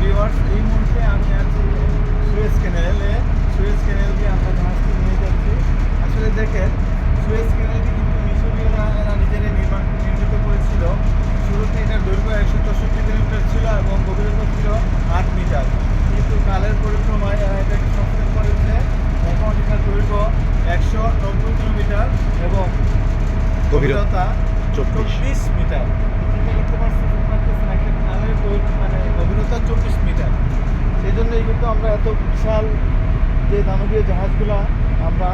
Viewers, এই মুহূর্তে আমি আছি সুয়েজ ক্যানেলে। সুয়েজ ক্যানেল দিয়ে আমরা জাহাজটি নিয়ে যাচ্ছি। আসলে দেখেন, সুয়েজ ক্যানেলটি কিন্তু মিশরীয়রা নিজেরাই নির্মিত করেছিল। শুরুতে এটার দৈর্ঘ্য 164 কিলোমিটার ছিল এবং গভীরতা ছিল 8 মিটার। কিন্তু কালের পরিক্রমায় এটাকে সংস্কার করেছে। এখন এটার দৈর্ঘ্য 190 কিলোমিটার এবং গভীরতা 24 মিটার। চিন্তা করতে পারতেছেন একটা খালের মানে গভীরতা 24 মিটার। সেই জন্যই কিন্তু আমরা এত বিশাল যে দানবীয় জাহাজগুলো আমরা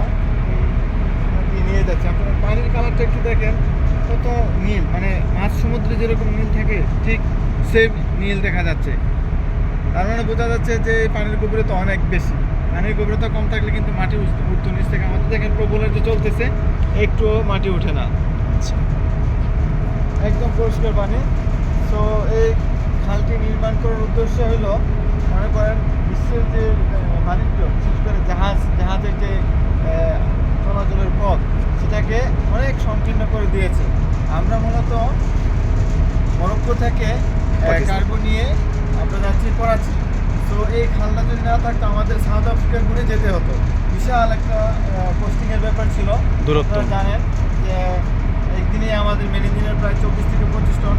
নিয়ে যাচ্ছি। আপনার পানির কালারটা একটু দেখেন, কত নীল, মানে মাঝ সমুদ্রে যেরকম নীল থাকে ঠিক সেম নীল দেখা যাচ্ছে। তার মানে বোঝা যাচ্ছে যে পানির গভীরতা অনেক বেশি। পানির গভীরতা কম থাকলে কিন্তু মাটি উঠতো নিচ থেকে। আমাদের দেখেন প্রবলের যে চলতেছে, একটুও মাটি ওঠে না, একদম পরিষ্কার পানি। সো এই খালটি নির্মাণ করার উদ্দেশ্য হলো, মনে করেন বিশ্বের যে বাণিজ্য, বিশেষ করে জাহাজের যে চলাচলের পথ, সেটাকে অনেক সংকীর্ণ করে দিয়েছে। আমরা মূলত মরক্কো থেকে কার্গো নিয়ে আমরা যাচ্ছি করাচি। তো এই খালটা যদি না থাকতো আমাদের সাউথ আফ্রিকা ঘুরে যেতে হতো। বিশাল একটা পোস্টিংয়ের ব্যাপার ছিল। আপনারা জানেন যে একদিনে আমাদের মেন ইঞ্জিনের প্রায় 24 থেকে 25 টন,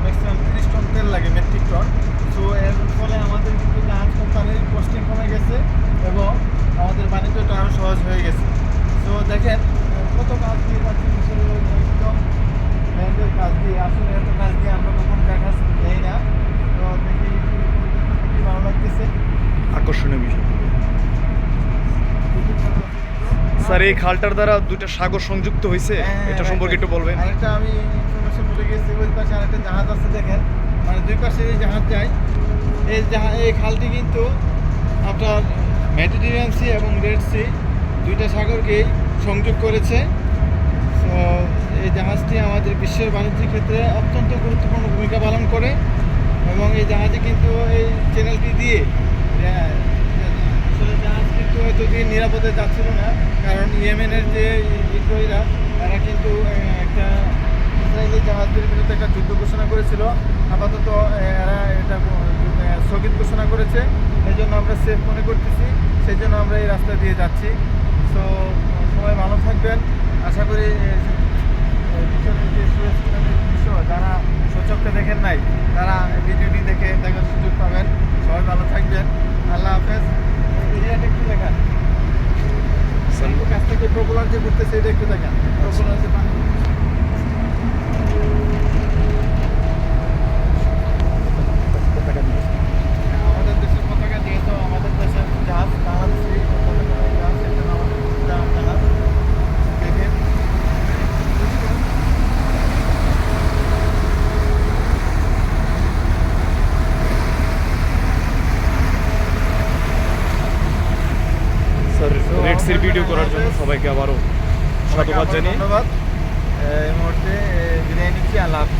ম্যাক্সিমাম 30 টন তেল লাগে, মেট্রিক টন। সো এর ফলে আমাদের কিন্তু জাহাজ কোম্পানির পোস্টিং কমে গেছে এবং আমাদের বাণিজ্যটা আরও সহজ হয়ে গেছে। তো দেখেন কত কাজ দিয়ে পাচ্ছি, একদম ব্যাংকের কাজ দিয়ে। আসলে এত কাজ দিয়ে আমরা কখনো দেখা দেই না। তো দেখি খুবই ভালো লাগতেছে, আকর্ষণীয় বিষয়। স্যার, এই খালটার দ্বারা দুইটা সাগর সংযুক্ত হয়েছে, এটা সম্পর্কে একটু বলবেন। আরেকটা আমি ইনফরমেশন বলে গেছি, ওই পাশে আরেকটা জাহাজ আছে দেখেন, মানে দুই পাশে এই জাহাজ যায়। এই খালটি কিন্তু আপনার মেডিটেরিয়ান সি এবং রেড সি দুইটা সাগরকেই সংযোগ করেছে। তো এই জাহাজটি আমাদের বিশ্বের বাণিজ্যিক ক্ষেত্রে অত্যন্ত গুরুত্বপূর্ণ ভূমিকা পালন করে এবং এই জাহাজে কিন্তু এই চ্যানেলটি দিয়ে আসলে জাহাজ কিন্তু এতদিন নিরাপদে যাচ্ছিল না, কারণ ইয়েমেনের যে বিদ্রোহীরা তারা কিন্তু একটা ইসরায়েলি জাহাজদের বিরুদ্ধে একটা যুদ্ধ ঘোষণা করেছিল। আপাতত এরা এটা স্থগিত ঘোষণা করেছে। এই জন্য আমরা সেফ মনে করতেছি, সেই জন্য আমরা এই রাস্তা দিয়ে যাচ্ছি। সো সবাই ভালো থাকবেন। আশা করি মিশরের যে সুয়েজ ক্যানেলের দৃশ্য যারা সচক্ষে দেখেন নাই, তারা ভিডিওটি দেখে দেখার সুযোগ পাবেন। সবাই ভালো থাকবেন, আল্লাহ হাফেজ। এরিয়াটা একটু দেখান, কাছ থেকে প্রপোলার যে ঘুরতেছে এটা একটু দেখান। প্রপোলার যে পানি আমাদের দেশের পতাকা, যেহেতু আমাদের দেশের জাহাজ বাংলাদেশি পতাকা জাহাজ, সেজন্য আমাদের জাহাজ দেখেন। স্যার, রেড সির ভিডিও করার জন্য সবাইকে আবারও সাধুবাদ জানিয়ে ধন্যবাদ। এই মুহূর্তে বিদায় নিচ্ছি। আল্লাহ হাফেজ।